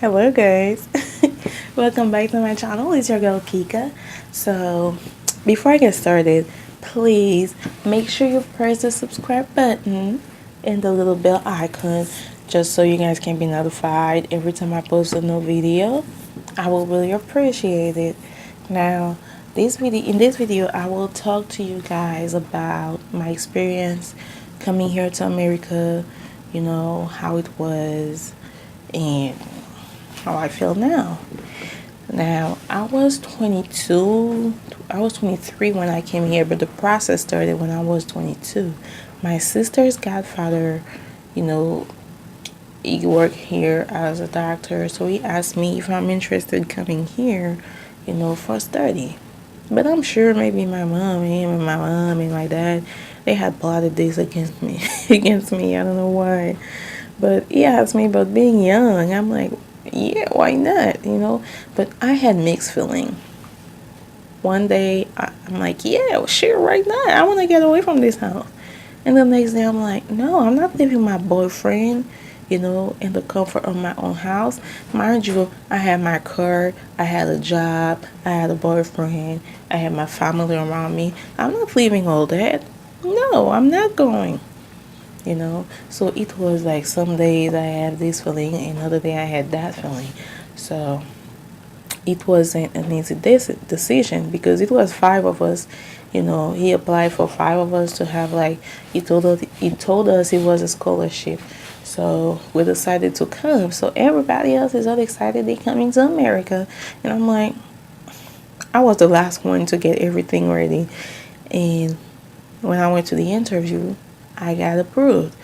Hello guys. Welcome back to my channel. It's your girl Kika. So before I get started, please make sure you press the subscribe button and the little bell icon just so you guys can be notified every time I post a new video. I will really appreciate it. Now, in this video I will talk to you guys about my experience coming here to America, how it was and how I feel now. Now, I was 22, I was 23 when I came here, but the process started when I was 22. My sister's godfather, you know, he worked here as a doctor, so he asked me if I'm interested in coming here, for study. But I'm sure maybe him and my mom and my dad, they had plotted this against me, against me. I don't know why. But he asked me about being young. I'm like, yeah, why not? But I had mixed feeling. One day I'm like, yeah, sure, right now. I want to get away from this house. And the next day I'm like, no, I'm not leaving my boyfriend, in the comfort of my own house. Mind you, I had my car, I had a job, I had a boyfriend, I had my family around me. I'm not leaving all that. No, I'm not going. So it was like some days I had this feeling and other day I had that feeling. So it wasn't an easy decision because it was five of us. He applied for five of us to have, like, he told us it was a scholarship. So we decided to come. So everybody else is all excited they coming to America. And I'm like, I was the last one to get everything ready. And when I went to the interview, I got approved.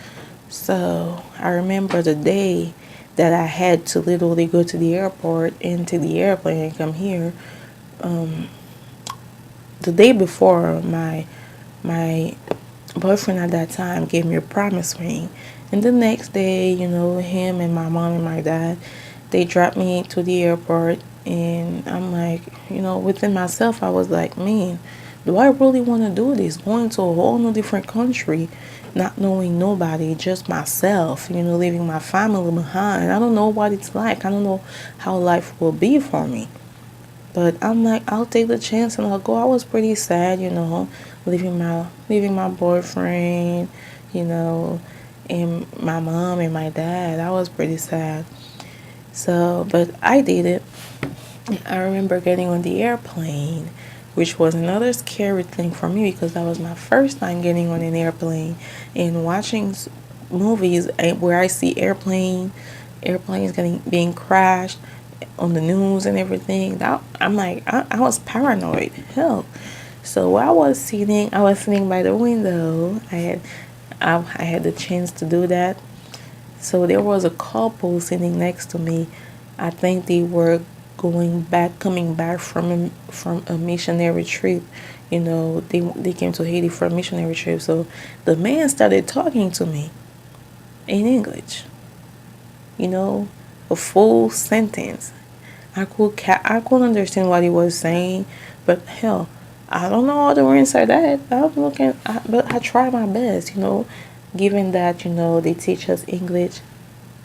So I remember the day that I had to literally go to the airport, into the airplane, and come here. The day before, my boyfriend at that time gave me a promise ring, and the next day, him and my mom and my dad, they dropped me to the airport, and I'm like, within myself, I was like, man, do I really want to do this? Going to a whole new different country, not knowing nobody, just myself, leaving my family behind. I don't know what it's like. I don't know how life will be for me. But I'm like, I'll take the chance and I'll go. I was pretty sad, leaving my boyfriend, you know, and my mom and my dad. I was pretty sad. So, but I did it. I remember getting on the airplane, which was another scary thing for me because that was my first time getting on an airplane and watching movies where I see airplanes being crashed on the news and everything. I'm like, I was paranoid. Hell. So while I was sitting by the window. I had the chance to do that. So there was a couple sitting next to me. I think they were coming back from a missionary trip. They came to Haiti for a missionary trip. So the man started talking to me in English. A full sentence. I could understand what he was saying, but hell, I don't know all the words inside that. But I try my best. Given that they teach us English,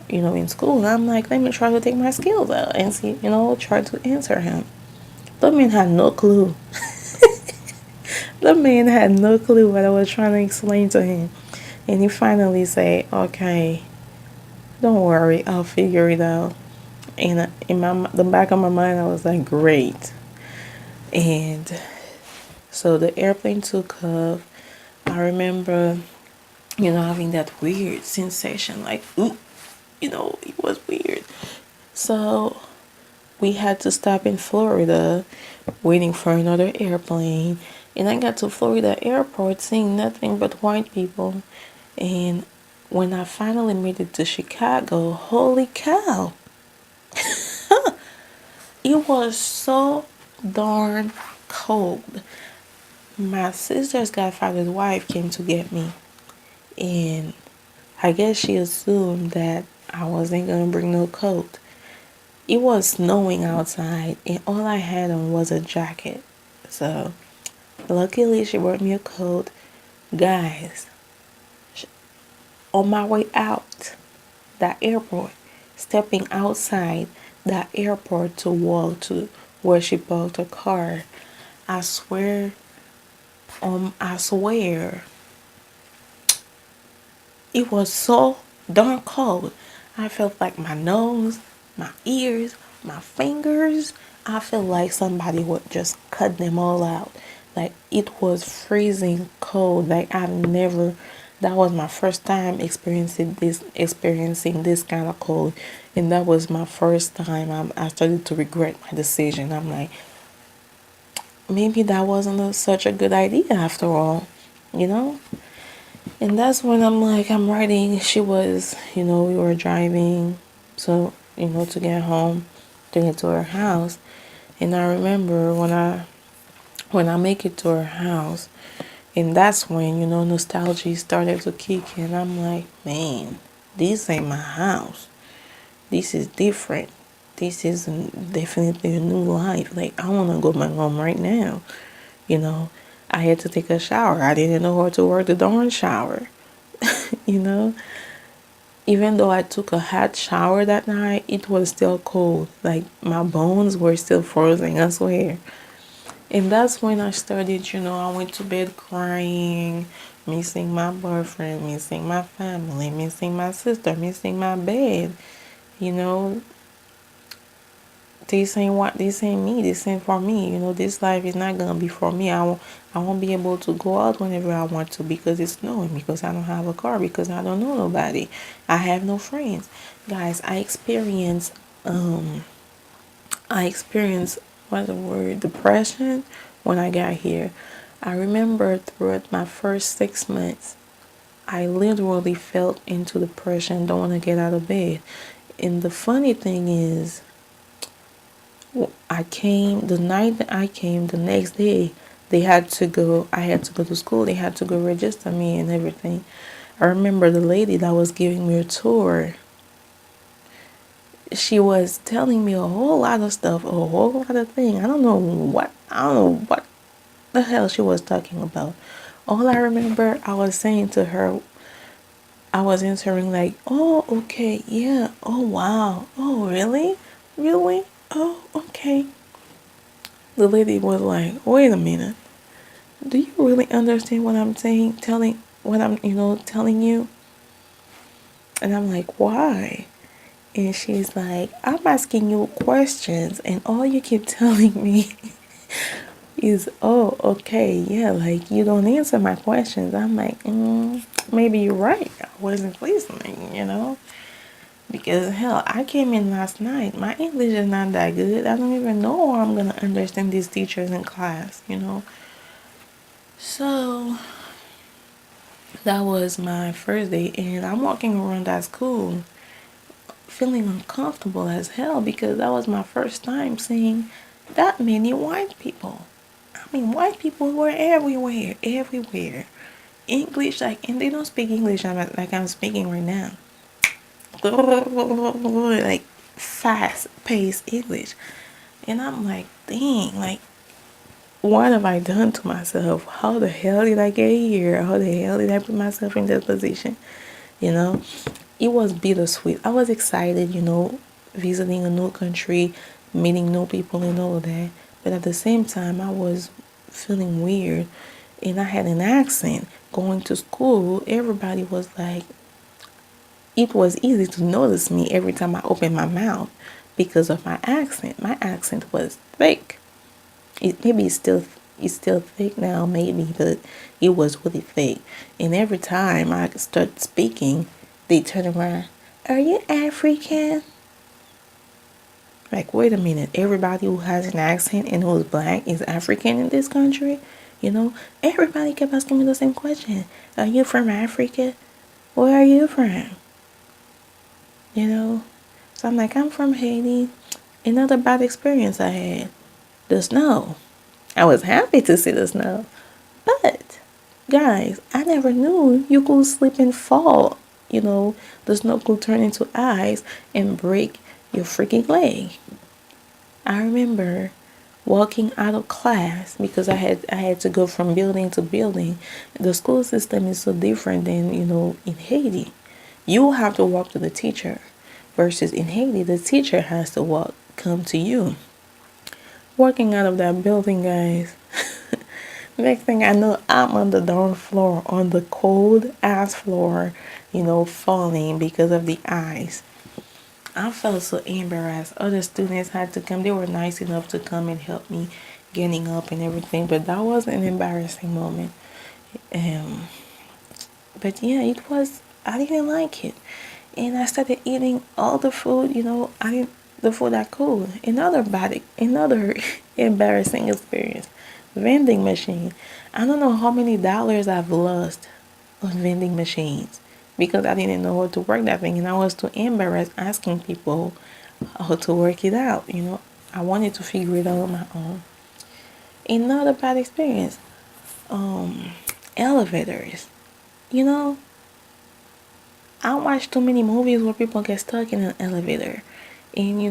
in school. I'm like, let me try to take my skills out and see, try to answer him. The man had no clue. The man had no clue what I was trying to explain to him, and he finally said, "Okay, don't worry, I'll figure it out." And in the back of my mind, I was like, great. And so the airplane took off. I remember, having that weird sensation, like, ooh, it was weird. So we had to stop in Florida, waiting for another airplane. And I got to Florida airport, seeing nothing but white people. And when I finally made it to Chicago, holy cow! It was so darn cold. My sister's godfather's wife came to get me, and I guess she assumed that I wasn't gonna bring no coat. It was snowing outside, and all I had on was a jacket. So, luckily, she brought me a coat. Guys, on my way out that airport, stepping outside that airport to walk to where she parked her car. I swear, I swear, it was so darn cold. I felt like my nose, my ears, my fingers. I felt like somebody would just cut them all out. Like it was freezing cold. Like I've never. That was my first time experiencing this kind of cold, and that was my first time. I started to regret my decision. I'm like, maybe that wasn't such a good idea after all, you know. And that's when I'm like, I'm writing. She was, we were driving, so to get home, to get to her house. And I remember when I make it to her house, and that's when nostalgia started to kick in. I'm like, man, this ain't my house. This is different. This is definitely a new life. Like I want to go back home right now. You know, I had to take a shower. I didn't know how to work the darn shower. you know, Even though I took a hot shower that night, it was still cold. Like my bones were still frozen, I swear. And that's when I started, I went to bed crying, missing my boyfriend, missing my family, missing my sister, missing my bed. You know, this ain't me, this ain't for me. This life is not gonna be for me. I won't be able to go out whenever I want to because it's snowing, because I don't have a car, because I don't know nobody. I have no friends. Guys, I experienced what's the word? Depression when I got here. I remember throughout my first 6 months, I literally felt into depression, don't want to get out of bed. And the funny thing is, the night that I came, the next day, I had to go to school, they had to go register me and everything. I remember the lady that was giving me a tour, she was telling me a whole lot of stuff, a whole lot of things. I don't know what the hell she was talking about. All I remember, I was saying to her, I was answering like, oh, okay, yeah, oh, wow, oh, really? Really? Oh, okay. The lady was like, wait a minute. Do you really understand what I'm saying? Telling you? And I'm like, why? And she's like, I'm asking you questions, and all you keep telling me is, oh, okay, yeah, like you don't answer my questions. I'm like, maybe you're right. I wasn't listening. Because hell, I came in last night. My English is not that good. I don't even know how I'm gonna understand these teachers in class. So that was my first day, and I'm walking around that school feeling uncomfortable as hell because that was my first time seeing that many white people. I mean, white people were everywhere, everywhere. English, and they don't speak English like I'm speaking right now. Like fast paced English. And I'm like, dang, like, what have I done to myself? How the hell did I get here? How the hell did I put myself in this position? You know, it was bittersweet. I was excited, visiting a new country, meeting new people and all of that. But at the same time, I was feeling weird, and I had an accent. Going to school, everybody was like, it was easy to notice me every time I opened my mouth because of my accent. My accent was thick. It's still thick now, maybe, but it was really thick. And every time I start speaking, they turn around. Are you African? Like, wait a minute. Everybody who has an accent and who's black is African in this country? Everybody kept asking me the same question. Are you from Africa? Where are you from? So I'm like, I'm from Haiti. Another bad experience I had. The snow. I was happy to see the snow. But, guys, I never knew you could slip and fall. The snow could turn into ice and break your freaking leg. I remember walking out of class because I had to go from building to building. The school system is so different than, in Haiti. You have to walk to the teacher. versus in Haiti, the teacher has to come to you. Walking out of that building, guys. Next thing I know, I'm on the darn floor, on the cold ass floor, falling because of the ice. I felt so embarrassed. Other students had to come. They were nice enough to come and help me getting up and everything, but that was an embarrassing moment. Um, but yeah, it was. I didn't like it, and I started eating all the food. I didn't the food I could. Another embarrassing experience. Vending machine. I don't know how many dollars I've lost on vending machines because I didn't know how to work that thing, and I was too embarrassed asking people how to work it out. I wanted to figure it out on my own. Another bad experience. Elevators. You know, I watched too many movies where people get stuck in an elevator. And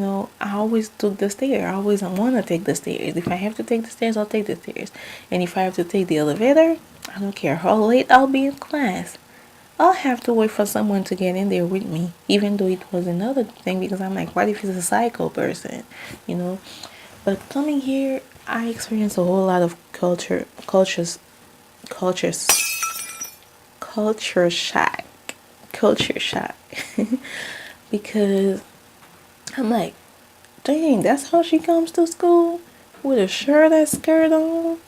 I always took the stairs. I always want to take the stairs. If I have to take the stairs, I'll take the stairs. And if I have to take the elevator, I don't care how late I'll be in class. I'll have to wait for someone to get in there with me, even though it was another thing because I'm like, what if he's a psycho person, you know? But coming here, I experienced a whole lot of cultures, culture shock, culture shock, because I'm like, dang, that's how she comes to school with a shirt and skirt on.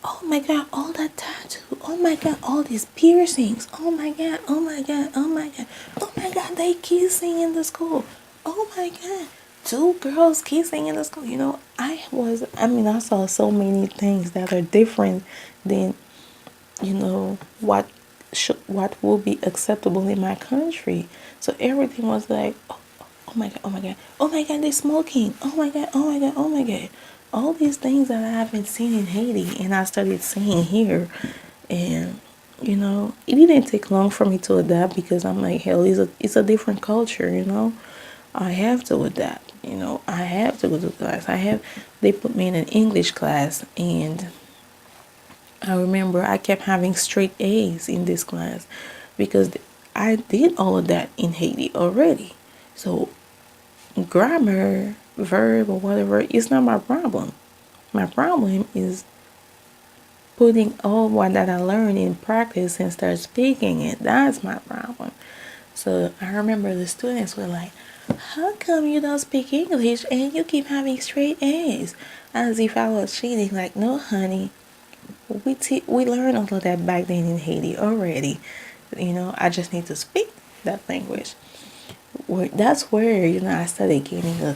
Oh my god, all that tattoo. Oh my god, all these piercings. Oh my god, oh my god, oh my god. Oh my god, they kissing in the school. Oh my god. Two girls kissing in the school. I saw so many things that are different than, what will be acceptable in my country. So everything was like, oh my god, oh my god, oh my god, they're smoking. Oh my god, oh my god, oh my god. All these things that I haven't seen in Haiti and I started seeing here. And it didn't take long for me to adapt because I'm like, hell, it's a different culture. I have to adapt. I have to go to class. They put me in an English class, and I remember I kept having straight A's in this class because I did all of that in Haiti already. So grammar, verb, or whatever is not my problem. My problem is putting all what that I learned in practice and start speaking it. That's my problem. So I remember the students were like, how come you don't speak English and you keep having straight A's? As if I was cheating. Like, no, honey. We learned all of that back then in Haiti already. I just need to speak that language. That's where, I started gaining a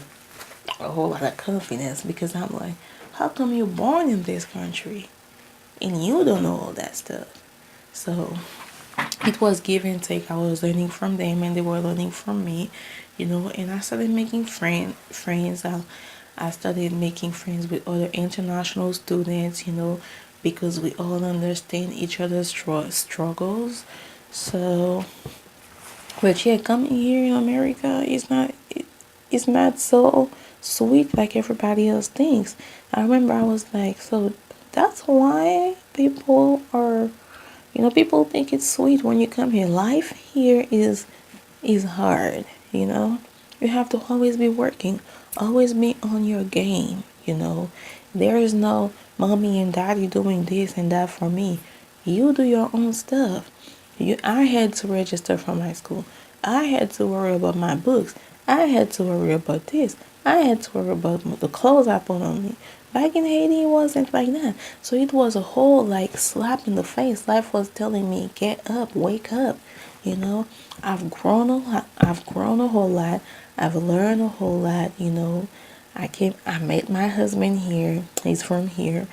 whole lot of confidence because I'm like, how come you're born in this country and you don't know all that stuff? So it was give and take. I was learning from them and they were learning from me, and I started making friends. I started making friends with other international students, because we all understand each other's struggles. So, but yeah, coming here in America it's not so sweet like everybody else thinks. I remember I was like, so that's why people think it's sweet when you come here. Life here is hard. You have to always be working, always be on your game. There is no mommy and daddy doing this and that for me. You do your own stuff. I had to register for my school. I had to worry about my books. I had to worry about this. I had to worry about the clothes I put on me. Back in Haiti, it wasn't like that. So it was a whole slap in the face. Life was telling me, get up, wake up. I've grown a lot. I've grown a whole lot. I've learned a whole lot. I met my husband here. He's from here.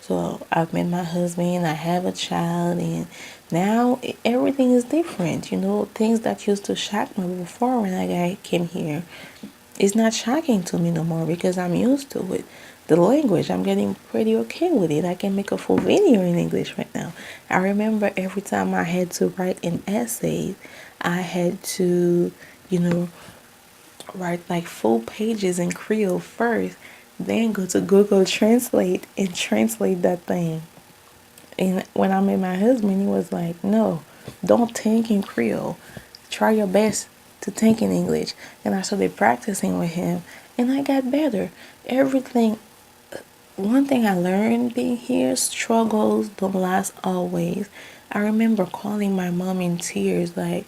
So I've met my husband, I have a child, and now everything is different. Things that used to shock me before when I came here, it's not shocking to me no more because I'm used to it. The language, I'm getting pretty okay with it. I can make a full video in English right now. I remember every time I had to write an essay, I had to, write full pages in Creole first, then go to Google Translate and translate that thing. And when I met my husband, he was like, no, don't think in Creole. Try your best to think in English. And I started practicing with him, and I got better. Everything. One thing I learned being here: struggles don't last always. I remember calling my mom in tears, like,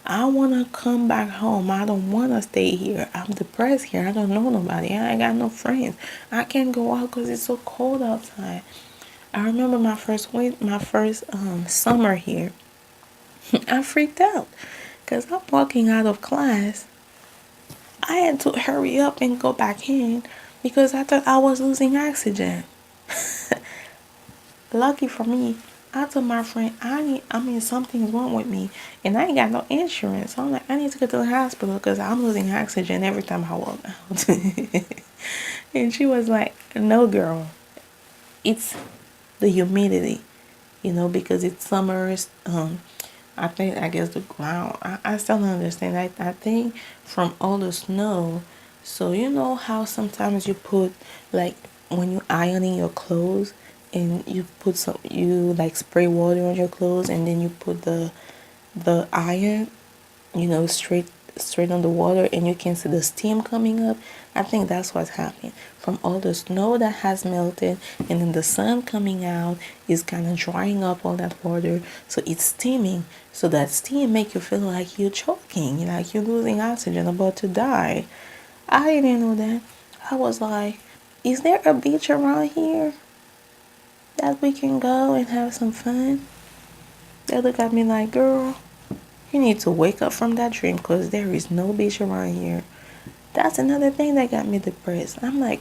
I want to come back home. I don't want to stay here. I'm depressed here. I don't know nobody. I ain't got no friends. I can't go out because it's so cold outside. I remember my first summer here. I freaked out because I'm walking out of class. I had to hurry up and go back in because I thought I was losing oxygen. Lucky for me, I told my friend, something's wrong with me, and I ain't got no insurance. So I'm like, I need to go to the hospital because I'm losing oxygen every time I walk out. And she was like, no, girl, it's the humidity, because it's summers. I guess the ground, I still don't understand. I think from all the snow. So you know how sometimes you put, like, when you ironing your clothes, and you like spray water on your clothes, and then you put the iron, straight on the water, and you can see the steam coming up. I think that's what's happening from all the snow that has melted, and then the sun coming out is kind of drying up all that water, so it's steaming. So that steam make you feel like you're choking, like you're losing oxygen, about to die. I didn't know that. I was like, is there a beach around here that we can go and have some fun? They look at me like, girl, you need to wake up from that dream because there is no beach around here. That's another thing that got me depressed. I'm like,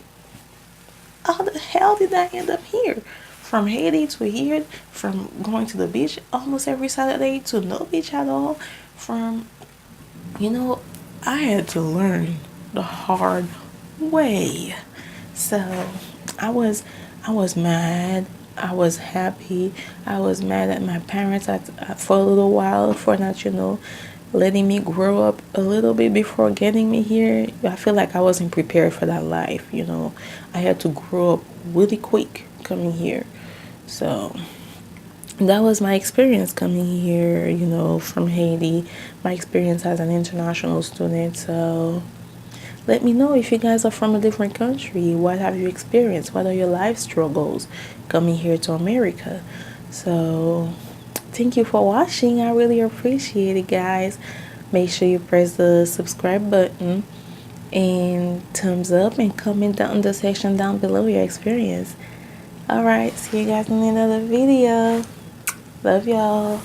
how the hell did I end up here? From Haiti to here, from going to the beach almost every Saturday to no beach at all. From, I had to learn the hard way. So I was mad. I was happy. I was mad at my parents for a little while for not, letting me grow up a little bit before getting me here. I feel like I wasn't prepared for that life. I had to grow up really quick coming here. So that was my experience coming here, from Haiti. My experience as an international student. So let me know if you guys are from a different country. What have you experienced? What are your life struggles coming here to America? So thank you for watching. I really appreciate it, guys. Make sure you press the subscribe button and thumbs up, and comment down in the section down below your experience. Alright, see you guys in another video. Love y'all.